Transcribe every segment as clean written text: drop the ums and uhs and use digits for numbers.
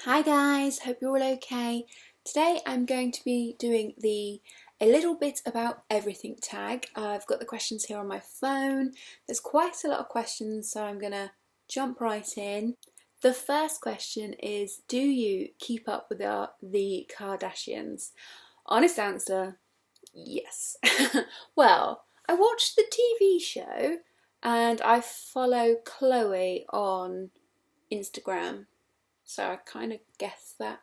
Hi guys, hope you're all okay. Today I'm going to be doing a little bit about everything tag. I've got the questions here on my phone. There's quite a lot of questions, so I'm gonna jump right in. The first question is, do you keep up with the Kardashians? Honest answer, yes. Well, I watched the TV show and I follow Chloe on Instagram. So I kind of guess that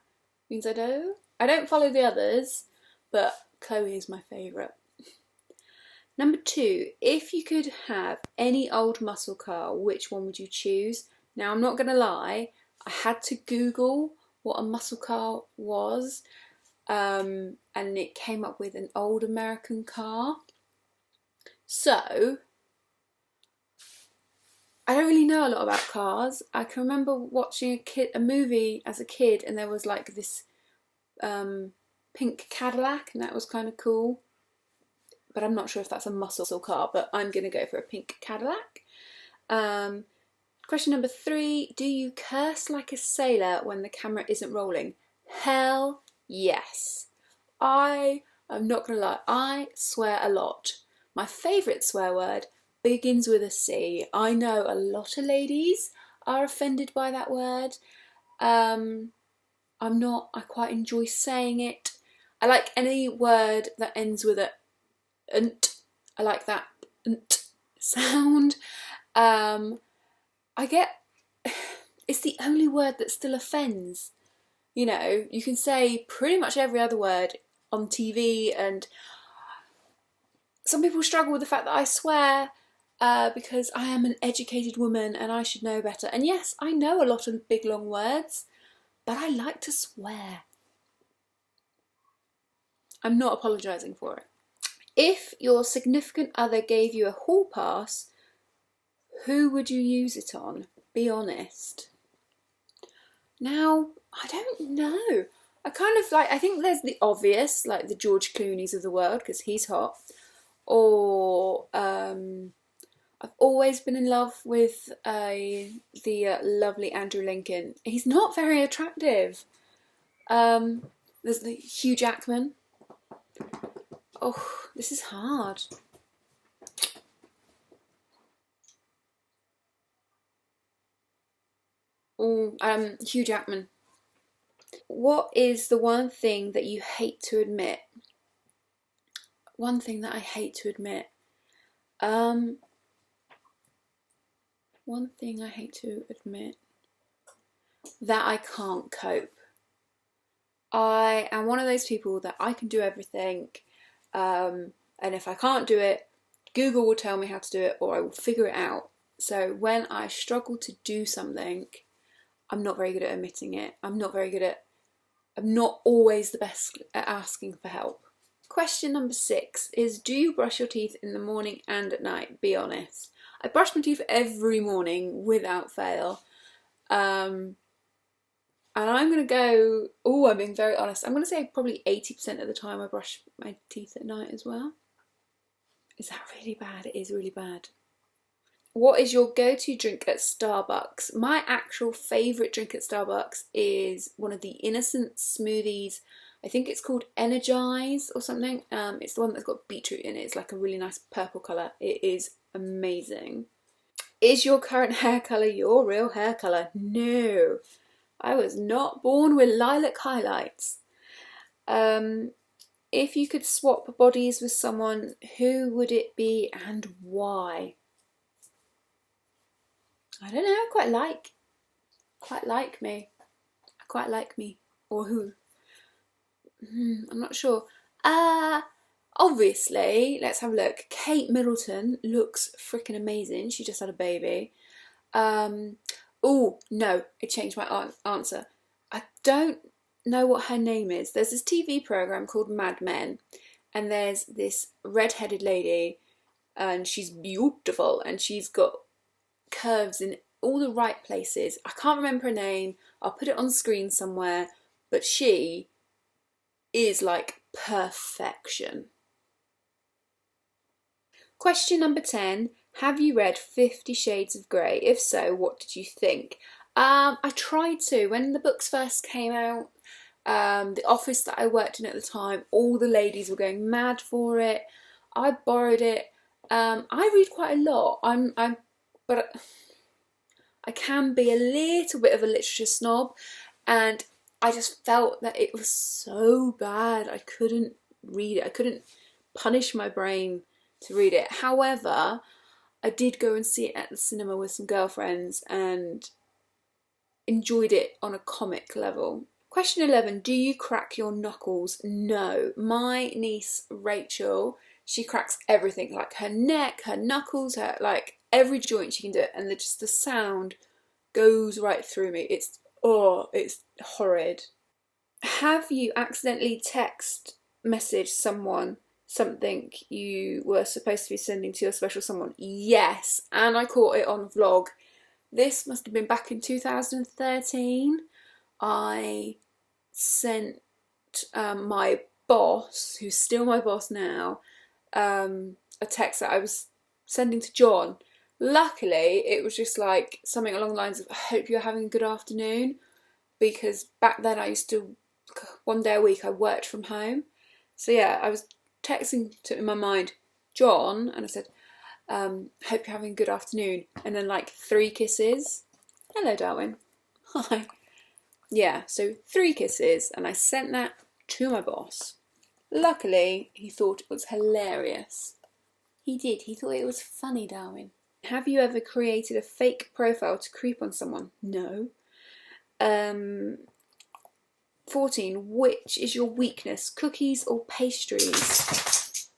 means I do. I don't follow the others, but Chloe is my favourite. Number 2, if you could have any old muscle car, which one would you choose? Now I'm not going to lie, I had to Google what a muscle car was, and it came up with an old American car. So I don't really know a lot about cars. I can remember watching a movie as a kid, and there was like this pink Cadillac, and that was kind of cool. But I'm not sure if that's a muscle car, but I'm going to go for a pink Cadillac. Question number 3, do you curse like a sailor when the camera isn't rolling? Hell yes. I'm not going to lie, I swear a lot. My favourite swear word begins with a C. I know a lot of ladies are offended by that word. I'm not. I quite enjoy saying it. I like any word that ends with a "nt". I like that "nt" sound. I get. It's the only word that still offends. You know, you can say pretty much every other word on TV, and some people struggle with the fact that I swear. Because I am an educated woman and I should know better. And yes, I know a lot of big long words, but I like to swear. I'm not apologising for it. If your significant other gave you a hall pass, who would you use it on? Be honest. Now, I don't know. I think there's the obvious, like the George Clooney's of the world, because he's hot. Or, I've always been in love with the lovely Andrew Lincoln. He's not very attractive. There's the Hugh Jackman. Oh, this is hard. Hugh Jackman. What is the one thing that you hate to admit? One thing that I hate to admit. One thing I hate to admit, that I can't cope. I am one of those people that I can do everything, and if I can't do it, Google will tell me how to do it, or I will figure it out. So when I struggle to do something, I'm not very good at admitting it. I'm not always the best at asking for help. Question number 6 is, do you brush your teeth in the morning and at night? Be honest. I brush my teeth every morning without fail. And I'm going to go, I'm being very honest, I'm going to say probably 80% of the time I brush my teeth at night as well. Is that really bad? It is really bad. What is your go-to drink at Starbucks? My actual favourite drink at Starbucks is one of the innocent smoothies. I think it's called Energize or something. It's the one that's got beetroot in it. It's like a really nice purple colour. It is amazing. Is your current hair colour your real hair colour? No. I was not born with lilac highlights. If you could swap bodies with someone, who would it be and why? I don't know, quite like me. I quite like me. Or who? I'm not sure. Obviously, let's have a look. Kate Middleton looks freaking amazing. She just had a baby. Oh, no, I changed my answer. I don't know what her name is. There's this TV programme called Mad Men, and there's this red-headed lady, and she's beautiful, and she's got curves in all the right places. I can't remember her name. I'll put it on screen somewhere, but she is like perfection. Question number 10. Have you read 50 Shades of Grey? If so, what did you think? I tried to. When the books first came out, the office that I worked in at the time, all the ladies were going mad for it. I borrowed it. I read quite a lot. But I can be a little bit of a literature snob, and I just felt that it was so bad. I couldn't read it. I couldn't punish my brain to read it. However, I did go and see it at the cinema with some girlfriends and enjoyed it on a comic level. Question 11, do you crack your knuckles? No. My niece Rachel, she cracks everything, like her neck, her knuckles, her, like every joint she can do it, and just the sound goes right through me. It's horrid. Have you accidentally messaged someone something you were supposed to be sending to your special someone? Yes, and I caught it on vlog. This must have been back in 2013. I sent my boss, who's still my boss now, a text that I was sending to John. Luckily, it was just like something along the lines of, I hope you're having a good afternoon, because back then I used to, one day a week I worked from home. So yeah, I was texting to, in my mind, John, and I said, hope you're having a good afternoon, and then like 3 kisses. Hello, Darwin. Hi. Yeah, so 3 kisses, and I sent that to my boss. Luckily, he thought it was hilarious. He did. He thought it was funny, Darwin. Have you ever created a fake profile to creep on someone? No. 14. Which is your weakness, cookies or pastries?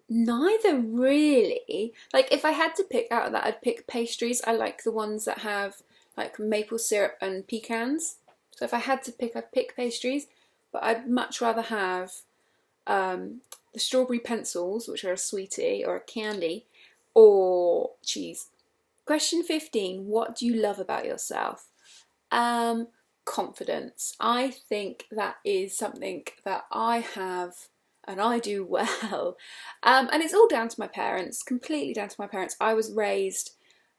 Neither really. Like, if I had to pick out of that, I'd pick pastries. I like the ones that have like maple syrup and pecans. So if I had to pick, I'd pick pastries. But I'd much rather have the strawberry pencils, which are a sweetie or a candy, or cheese. Question 15. What do you love about yourself? Confidence. I think that is something that I have and I do well. And it's all down to my parents, completely down to my parents. I was raised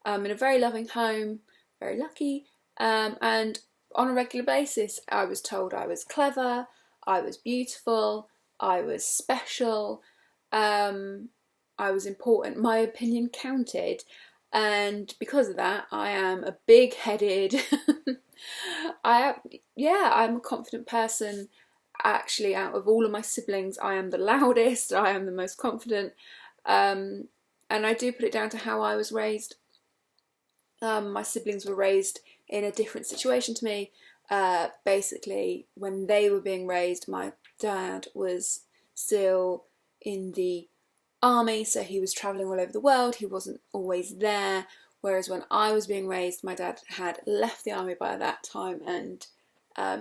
in a very loving home, very lucky, and on a regular basis I was told I was clever, I was beautiful, I was special, I was important, my opinion counted. And because of that, I am a big-headed, I'm a confident person. Actually, out of all of my siblings, I am the loudest, I am the most confident, and I do put it down to how I was raised. My siblings were raised in a different situation to me. Basically, when they were being raised, my dad was still in the army, so he was travelling all over the world, he wasn't always there, whereas when I was being raised, my dad had left the army by that time, and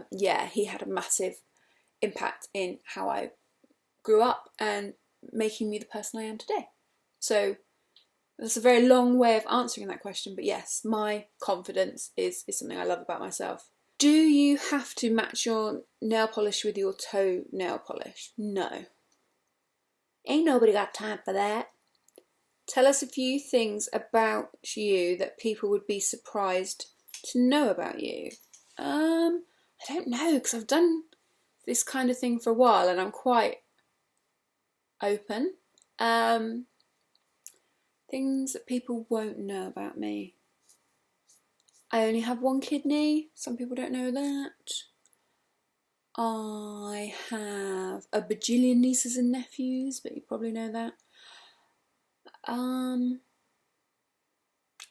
he had a massive impact in how I grew up and making me the person I am today. So that's a very long way of answering that question, but yes, my confidence is something I love about myself. Do you have to match your nail polish with your toe nail polish? No. Ain't nobody got time for that. Tell us a few things about you that people would be surprised to know about you. I don't know, because I've done this kind of thing for a while and I'm quite open. Things that people won't know about me. I only have 1 kidney. Some people don't know that. I have a bajillion nieces and nephews, but you probably know that.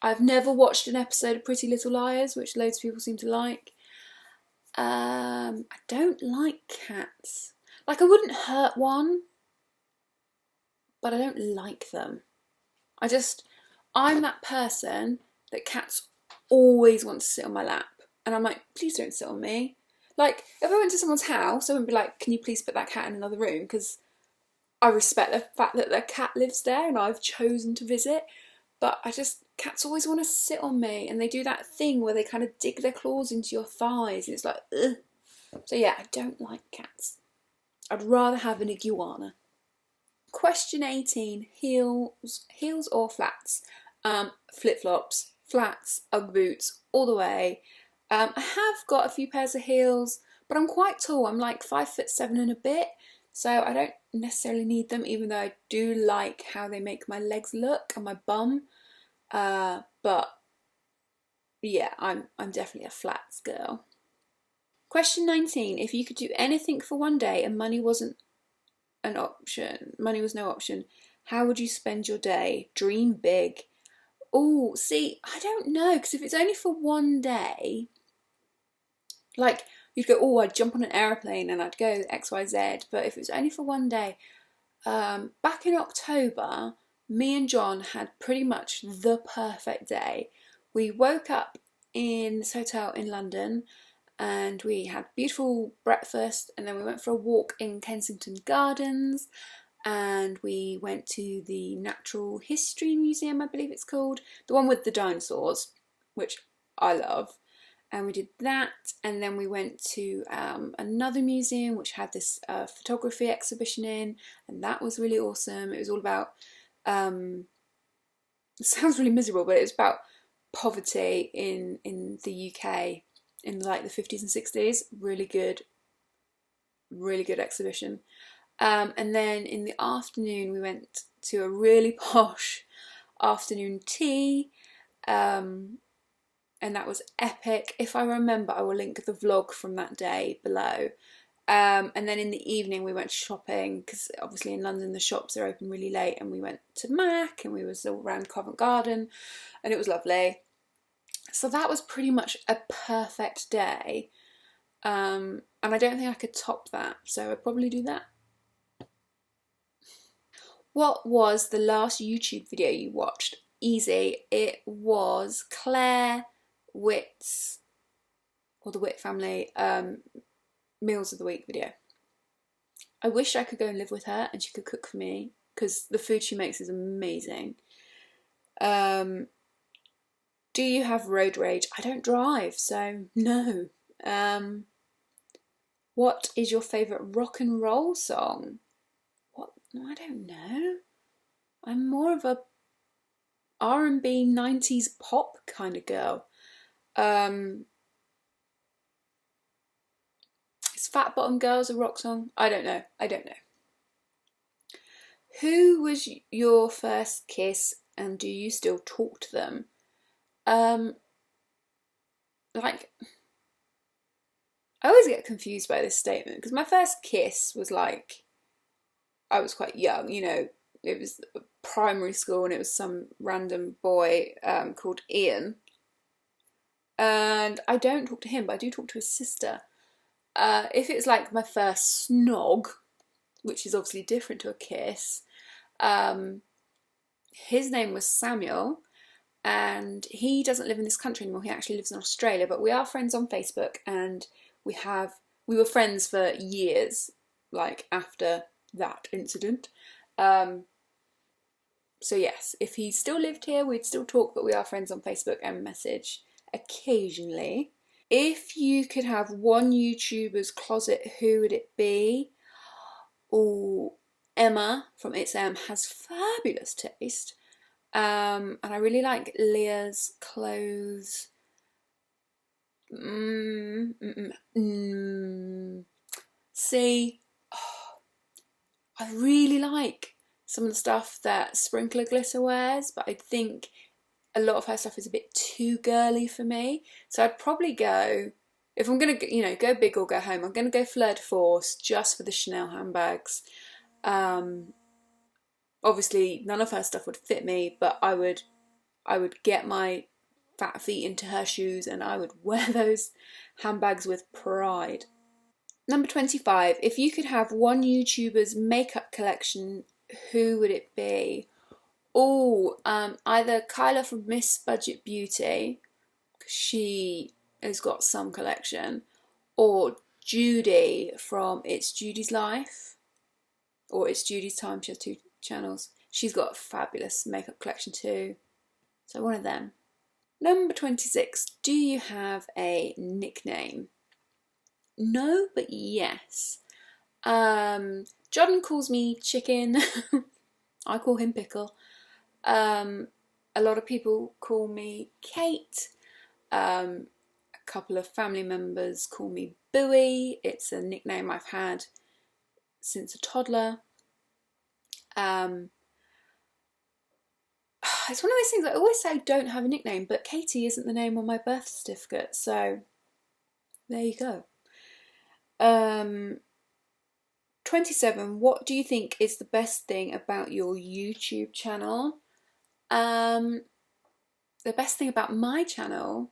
I've never watched an episode of Pretty Little Liars, which loads of people seem to like. I don't like cats. Like, I wouldn't hurt one, but I don't like them. I'm that person that cats always want to sit on my lap. And I'm like, please don't sit on me. Like, if I went to someone's house, I wouldn't be like, can you please put that cat in another room? Because I respect the fact that their cat lives there and I've chosen to visit. But cats always want to sit on me. And they do that thing where they kind of dig their claws into your thighs. And it's like, ugh. So yeah, I don't like cats. I'd rather have an iguana. Question 18, heels or flats? Flip-flops flats, Ugg boots, all the way. I have got a few pairs of heels, but I'm quite tall. I'm like 5'7" and a bit, so I don't necessarily need them, even though I do like how they make my legs look and my bum. But yeah, I'm definitely a flats girl. Question 19. If you could do anything for one day and money wasn't an option, money was no option, how would you spend your day? Dream big. Oh, see, I don't know, because if it's only for one day, like you'd go, oh, I'd jump on an aeroplane and I'd go XYZ. But if it was only for one day, back in October, me and John had pretty much the perfect day. We woke up in this hotel in London and we had beautiful breakfast, and then we went for a walk in Kensington Gardens, and we went to the Natural History Museum, I believe it's called, the one with the dinosaurs, which I love. And we did that, and then we went to another museum which had this photography exhibition in, and that was really awesome. It was all about, it sounds really miserable, but it was about poverty in the UK in like the 50s and 60s. Really good exhibition. And then in the afternoon we went to a really posh afternoon tea, and that was epic. If I remember, I will link the vlog from that day below. And then in the evening we went shopping, because obviously in London the shops are open really late, and we went to Mac and we were all around Covent Garden, and it was lovely. So that was pretty much a perfect day, and I don't think I could top that, so I'd probably do that. What was the last YouTube video you watched? Easy. It was Claire Witt's, or the Witt family, Meals of the Week video. I wish I could go and live with her and she could cook for me, because the food she makes is amazing. Do you have road rage? I don't drive, so no. What is your favourite rock and roll song? What? I don't know. I'm more of a R&B 90s pop kind of girl. Is Fat Bottom Girls a rock song? I don't know. Who was your first kiss, and do you still talk to them? Like, I always get confused by this statement, because my first kiss was like, I was quite young, you know, it was primary school, and it was some random boy called Ian. And I don't talk to him, but I do talk to his sister. If it's like my first snog, which is obviously different to a kiss, his name was Samuel, and he doesn't live in this country anymore. He actually lives in Australia, but we are friends on Facebook, and we were friends for years, like after that incident. So yes, if he still lived here, we'd still talk, but we are friends on Facebook and message occasionally. If you could have one YouTuber's closet, who would it be? Oh, Emma from It's has fabulous taste. And I really like Leah's clothes. See, I really like some of the stuff that Sprinkler Glitter wears, but I think a lot of her stuff is a bit too girly for me. So I'd probably go, if I'm gonna, you know, go big or go home, I'm gonna go Fleur de Force just for the Chanel handbags. Obviously none of her stuff would fit me, but I would get my fat feet into her shoes and I would wear those handbags with pride. Number 25, if you could have one YouTuber's makeup collection, who would it be? Oh, either Kyla from Miss Budget Beauty, she has got some collection, or Judy from It's Judy's Life, or It's Judy's Time. She has 2 channels. She's got a fabulous makeup collection too, so one of them. Number 26, do you have a nickname? No, but yes. John calls me Chicken. I call him Pickle. A lot of people call me Kate. A couple of family members call me Bowie. It's a nickname I've had since a toddler. It's one of those things I always say I don't have a nickname, but Katy isn't the name on my birth certificate, so there you go. 27. What do you think is the best thing about your YouTube channel? The best thing about my channel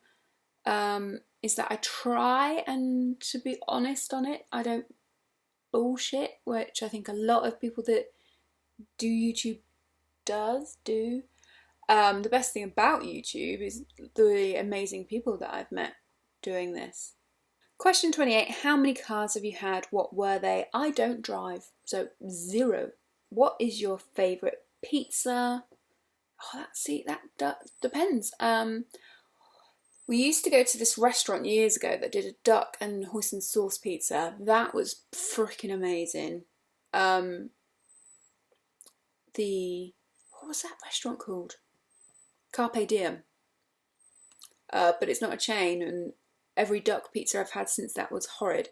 is that I try and to be honest on it. I don't bullshit, which I think a lot of people that do YouTube do. The best thing about YouTube is the amazing people that I've met doing this. Question 28. How many cars have you had? What were they? I don't drive, so 0. What is your favourite pizza? Oh, that depends. We used to go to this restaurant years ago that did a duck and hoisin sauce pizza. That was freaking amazing. What was that restaurant called? Carpe Diem. But it's not a chain, and every duck pizza I've had since that was horrid.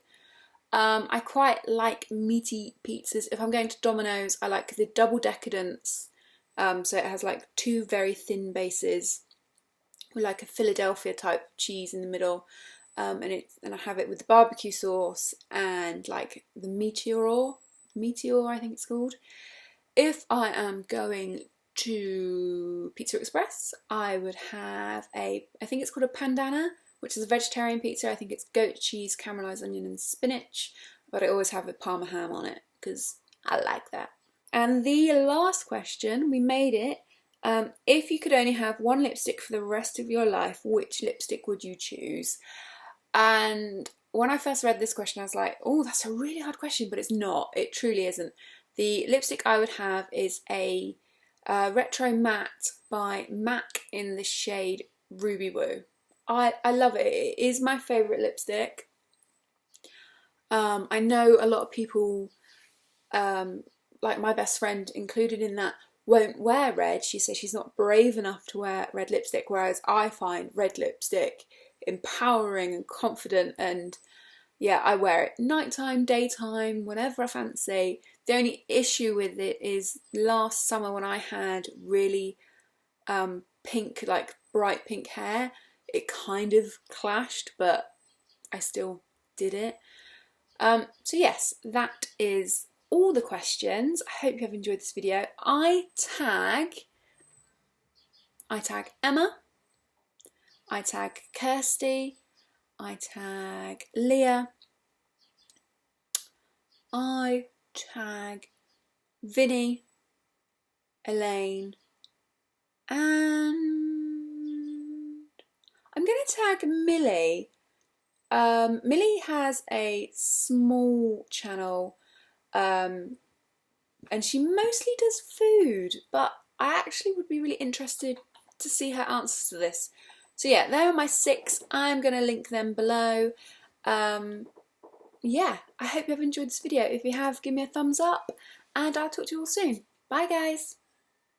I quite like meaty pizzas. If I'm going to Domino's, I like the double decadence. So it has like 2 very thin bases with like a Philadelphia type cheese in the middle, and I have it with the barbecue sauce and like the Meteor I think it's called. If I am going to Pizza Express, I would have I think it's called a Pandana, which is a vegetarian pizza. I think it's goat cheese, caramelised onion and spinach, but I always have a Parma ham on it because I like that. And the last question, we made it. If you could only have one lipstick for the rest of your life, which lipstick would you choose? And when I first read this question, I was like, oh, that's a really hard question, but it's not. It truly isn't. The lipstick I would have is a Retro Matte by MAC in the shade Ruby Woo. I love it. It is my favourite lipstick. I know a lot of people, like my best friend included in that, won't wear red. She says she's not brave enough to wear red lipstick, whereas I find red lipstick empowering and confident, and yeah, I wear it nighttime, daytime, whenever I fancy. The only issue with it is last summer when I had really pink, like bright pink hair, it kind of clashed, but I still did it. So yes, that is all the questions. I hope you have enjoyed this video. I tag Emma, I tag Kirsty, I tag Leah, I tag Vinny, Elaine, and I'm going to tag Millie. Millie has a small channel, and she mostly does food, but I actually would be really interested to see her answers to this. So yeah, there are my 6. I'm going to link them below. Yeah, I hope you have enjoyed this video. If you have, give me a thumbs up, and I'll talk to you all soon. Bye guys!